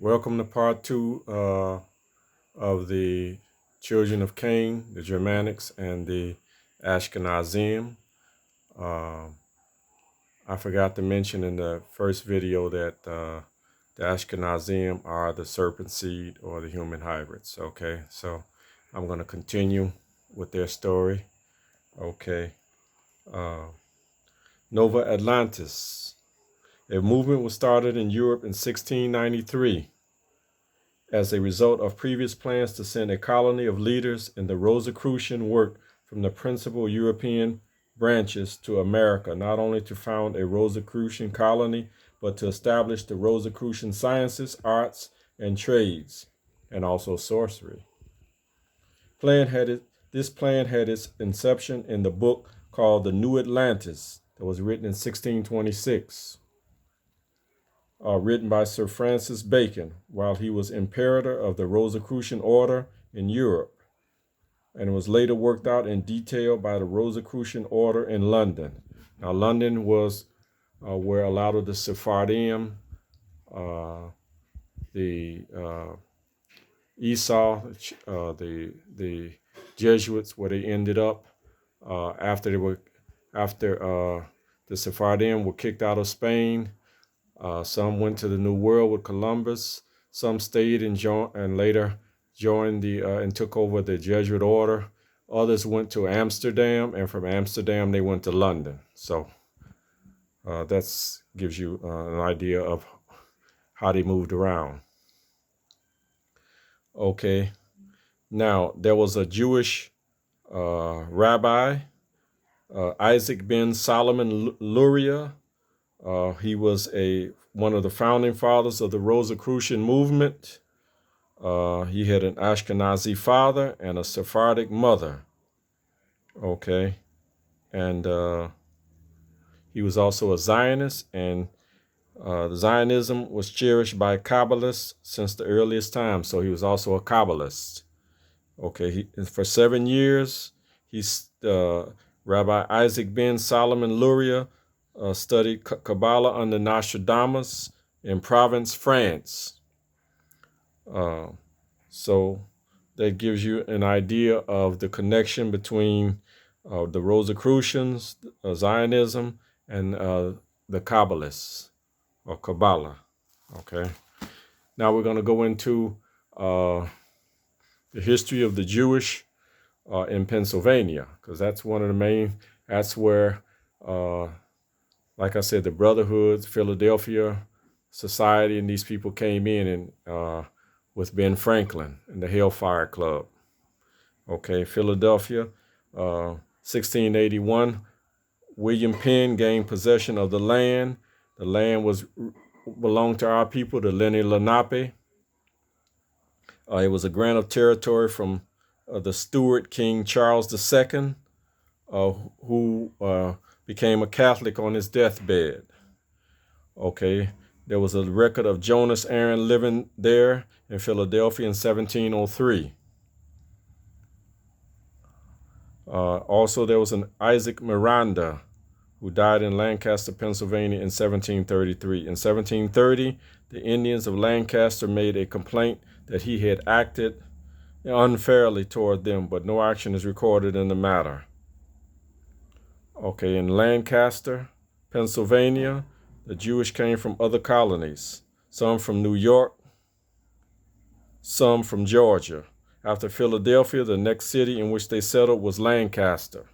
Welcome to part two of the children of Cain, the Germanics, and the Ashkenazim. Uh, I forgot to mention in the first video that the Ashkenazim are the serpent seed or the human hybrids. Okay, so I'm going to continue with their story. Okay. Nova Atlantis. A movement was started in Europe in 1693. As a result of previous plans to send a colony of leaders in the Rosicrucian work from the principal European branches to America, not only to found a Rosicrucian colony, but to establish the Rosicrucian sciences, arts, and trades, and also sorcery. This plan had its inception in the book called The New Atlantis that was written in 1626. Written by Sir Francis Bacon while he was imperator of the Rosicrucian order in Europe, and it was later worked out in detail by the Rosicrucian order in London. Now, London was where a lot of the Sephardim, the Esau, the Jesuits, where they ended up after the Sephardim were kicked out of Spain. Some went to the New World with Columbus. Some stayed and later joined and took over the Jesuit order. Others went to Amsterdam, and from Amsterdam they went to London. So that gives you an idea of how they moved around. Okay. Now, there was a Jewish rabbi, Isaac ben Solomon Luria. He was one of the founding fathers of the Rosicrucian movement. He had an Ashkenazi father and a Sephardic mother. Okay. And he was also a Zionist, and Zionism was cherished by Kabbalists since the earliest times. So he was also a Kabbalist. Okay. For 7 years, Rabbi Isaac ben Solomon Luria studied Kabbalah under Nostradamus in Provence, France. So that gives you an idea of the connection between the Rosicrucians, Zionism, and the Kabbalists, or Kabbalah. Okay. Now we're going to go into the history of the Jewish in Pennsylvania, because that's one of the that's where like I said, the Brotherhoods, Philadelphia Society, and these people came in and with Ben Franklin and the Hellfire Club. Okay, Philadelphia, 1681, William Penn gained possession of the land. The land belonged to our people, the Lenni Lenape. It was a grant of territory from the Stuart King Charles II, who became a Catholic on his deathbed. Okay, there was a record of Jonas Aaron living there in Philadelphia in 1703. Also, there was an Isaac Miranda who died in Lancaster, Pennsylvania in 1733. In 1730, the Indians of Lancaster made a complaint that he had acted unfairly toward them, but no action is recorded in the matter. Okay, in Lancaster, Pennsylvania, the Jewish came from other colonies, some from New York, some from Georgia. After Philadelphia, the next city in which they settled was Lancaster.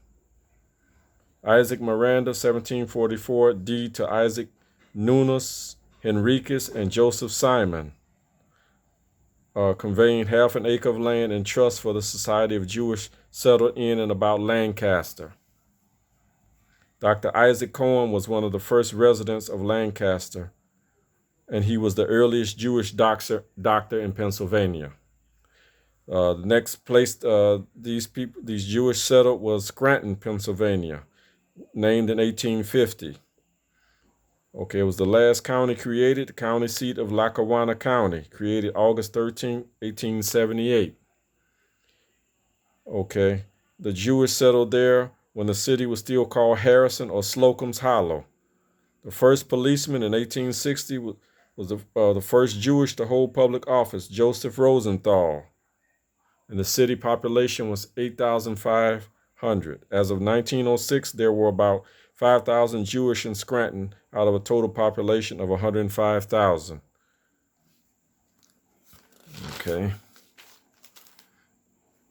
Isaac Miranda, 1744, deed to Isaac Nunes, Henricus, and Joseph Simon, conveying half an acre of land in trust for the Society of Jewish settled in and about Lancaster. Dr. Isaac Cohen was one of the first residents of Lancaster, and he was the earliest Jewish doctor in Pennsylvania. The next place these Jewish settled was Scranton, Pennsylvania, named in 1850. Okay, it was the last county created, the county seat of Lackawanna County, created August 13, 1878. Okay, the Jewish settled there when the city was still called Harrison or Slocum's Hollow. The first policeman in 1860 was the first Jewish to hold public office, Joseph Rosenthal. And the city population was 8,500. As of 1906, there were about 5,000 Jewish in Scranton out of a total population of 105,000. Okay.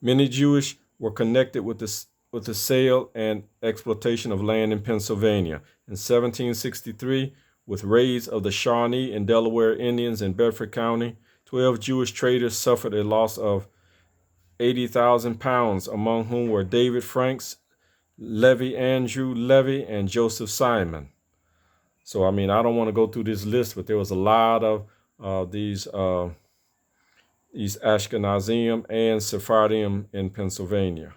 Many Jewish were connected with the sale and exploitation of land in Pennsylvania. In 1763, with raids of the Shawnee and Delaware Indians in Bedford County, 12 Jewish traders suffered a loss of 80,000 pounds, among whom were David Franks, Levi Andrew Levy, and Joseph Simon. So, I mean, I don't want to go through this list, but there was a lot of these Ashkenazim and Sephardim in Pennsylvania.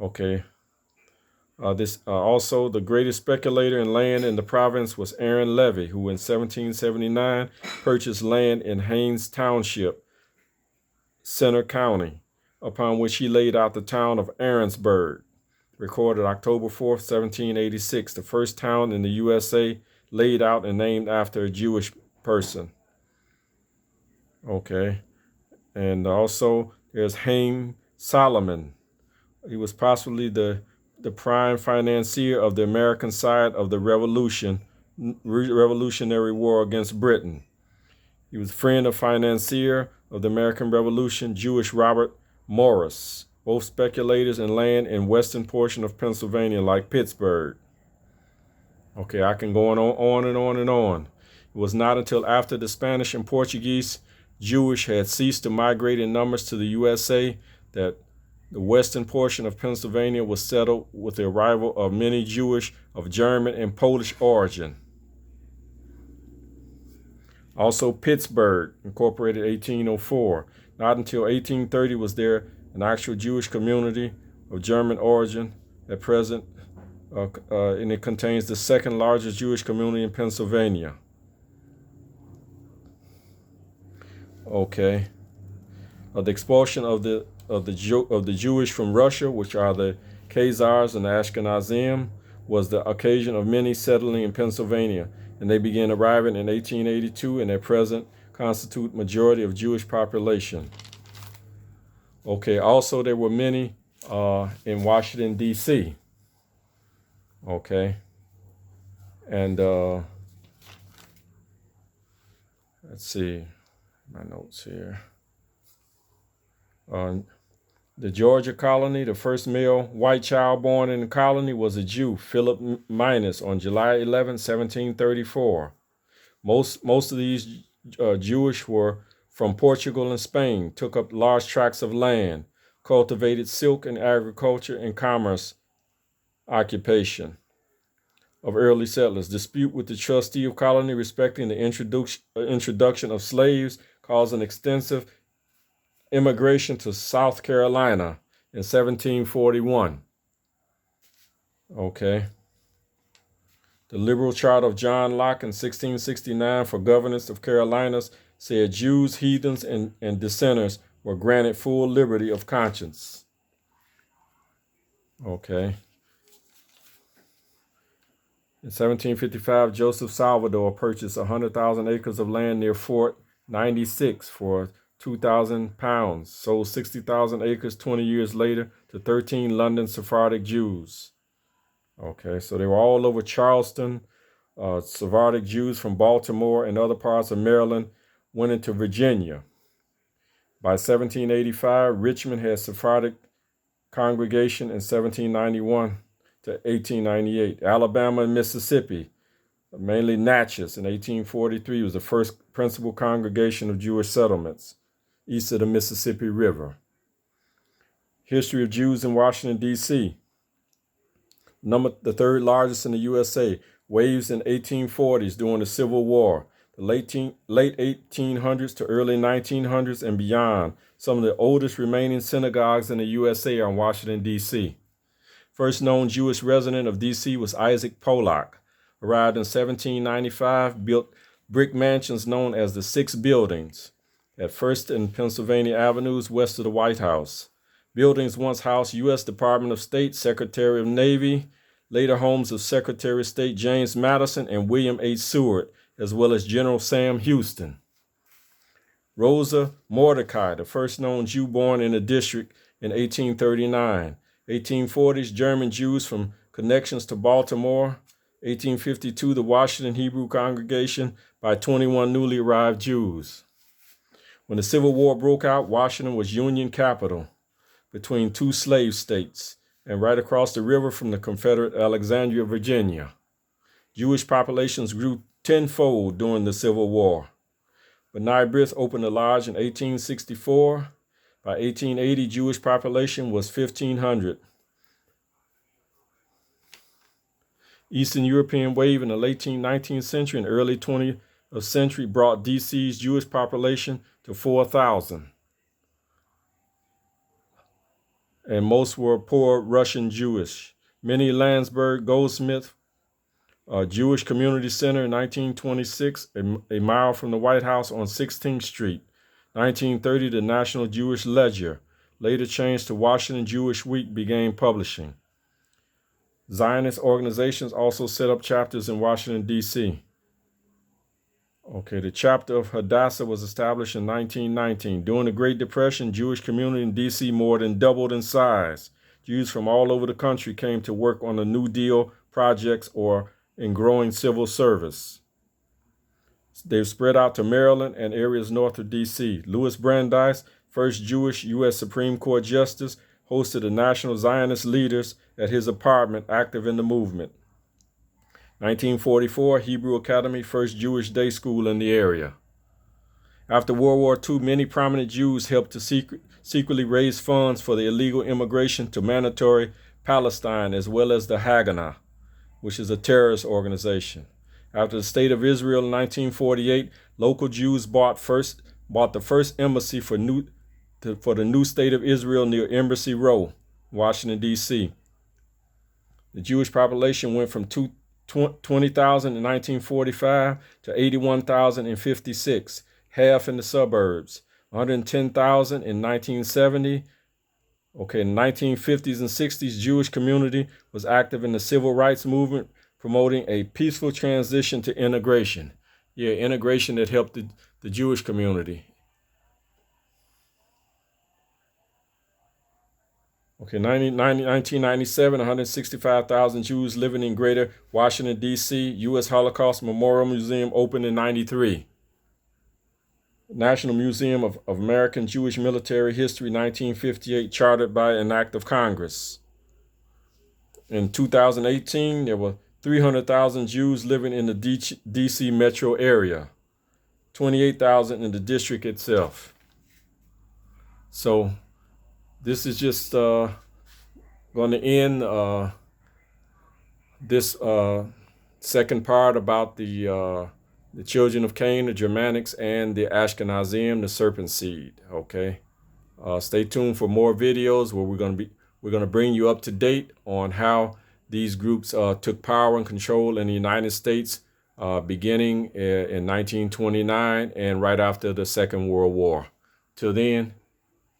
Okay. Also, the greatest speculator in land in the province was Aaron Levy, who in 1779 purchased land in Haines Township, Center County, upon which he laid out the town of Aaronsburg, recorded October 4th, 1786, the first town in the USA laid out and named after a Jewish person. Okay. And also, there's Haim Solomon. He was possibly the prime financier of the American side of the Revolutionary War against Britain. He was a friend of financier of the American Revolution, Jewish Robert Morris, both speculators in land in western portion of Pennsylvania like Pittsburgh. Okay, I can go on and on and on. It was not until after the Spanish and Portuguese Jewish had ceased to migrate in numbers to the USA that the western portion of Pennsylvania was settled with the arrival of many Jewish of German and Polish origin. Also, Pittsburgh, incorporated 1804. Not until 1830 was there an actual Jewish community of German origin at present, and it contains the second largest Jewish community in Pennsylvania. Okay. The expulsion of the Jewish from Russia, which are the Khazars and the Ashkenazim, was the occasion of many settling in Pennsylvania, and they began arriving in 1882 and at present constitute majority of Jewish population. Okay, also there were many in Washington, D.C. Okay, and let's see my notes here. The Georgia colony, the first male white child born in the colony was a Jew, Philip Minus, on July 11, 1734. Most of these Jewish were from Portugal and Spain, took up large tracts of land, cultivated silk and agriculture and commerce occupation of early settlers. Dispute with the trustee of colony respecting the introduction of slaves caused an extensive immigration to South Carolina in 1741. Okay. The liberal charter of John Locke in 1669 for governance of Carolinas said Jews, heathens, and dissenters were granted full liberty of conscience. Okay. In 1755, Joseph Salvador purchased 100,000 acres of land near Fort 96 for 2,000 pounds, sold 60,000 acres 20 years later to 13 London Sephardic Jews. Okay, so they were all over Charleston. Sephardic Jews from Baltimore and other parts of Maryland went into Virginia. By 1785, Richmond had Sephardic congregation in 1791 to 1898. Alabama and Mississippi, mainly Natchez in 1843, was the first principal congregation of Jewish settlements east of the Mississippi River. History of Jews in Washington, D.C. The third largest in the USA. Waves in 1840s during the Civil War. The late 1800s to early 1900s and beyond. Some of the oldest remaining synagogues in the USA are in Washington, D.C. First known Jewish resident of D.C. was Isaac Pollock. Arrived in 1795, built brick mansions known as the Six Buildings at First and Pennsylvania Avenues west of the White House. Buildings once housed U.S. Department of State, Secretary of Navy, later homes of Secretary of State James Madison and William H. Seward, as well as General Sam Houston. Rosa Mordecai, the first known Jew born in the district in 1839. 1840s, German Jews from connections to Baltimore. 1852, the Washington Hebrew congregation by 21 newly arrived Jews. When the Civil War broke out, Washington was Union capital between two slave states and right across the river from the Confederate Alexandria, Virginia. Jewish populations grew tenfold during the Civil War. B'nai B'rith opened a lodge in 1864. By 1880, Jewish population was 1,500. Eastern European wave in the late 19th century and early 20th century brought DC's Jewish population to 4,000. And most were poor Russian Jewish. Minnie Landsberg Goldsmith, Jewish Community Center in 1926, a mile from the White House on 16th Street. 1930, the National Jewish Ledger, later changed to Washington Jewish Week, began publishing. Zionist organizations also set up chapters in Washington, D.C. The chapter of Hadassah was established in 1919. During the Great Depression, Jewish community in D.C. more than doubled in size. Jews from all over the country came to work on the New Deal projects or in growing civil service. They've spread out to Maryland and areas north of D.C. Louis Brandeis, first Jewish U.S. Supreme Court Justice, hosted the National Zionist leaders at his apartment, active in the movement. 1944, Hebrew Academy, first Jewish day school in the area. After World War II, many prominent Jews helped to secretly raise funds for the illegal immigration to mandatory Palestine, as well as the Haganah, which is a terrorist organization. After the State of Israel in 1948, local Jews bought the first embassy for the new State of Israel near Embassy Row, Washington, D.C. The Jewish population went from 20,000 in 1945 to 81,000 in 56, half in the suburbs. 110,000 in 1970. In the 1950s and 60s, Jewish community was active in the civil rights movement, promoting a peaceful transition to integration. Integration that helped the Jewish community. 1997, 165,000 Jews living in greater Washington, D.C. U.S. Holocaust Memorial Museum opened in 93. National Museum of American Jewish Military History, 1958, chartered by an act of Congress. In 2018, there were 300,000 Jews living in the D.C. metro area, 28,000 in the district itself. So this is just going to end this second part about the children of Cain, the Germanics, and the Ashkenazim, the serpent seed. Stay tuned for more videos where we're going to bring you up to date on how these groups took power and control in the United States beginning in 1929 and right after the Second World War. Till then,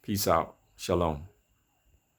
peace out. Shalom.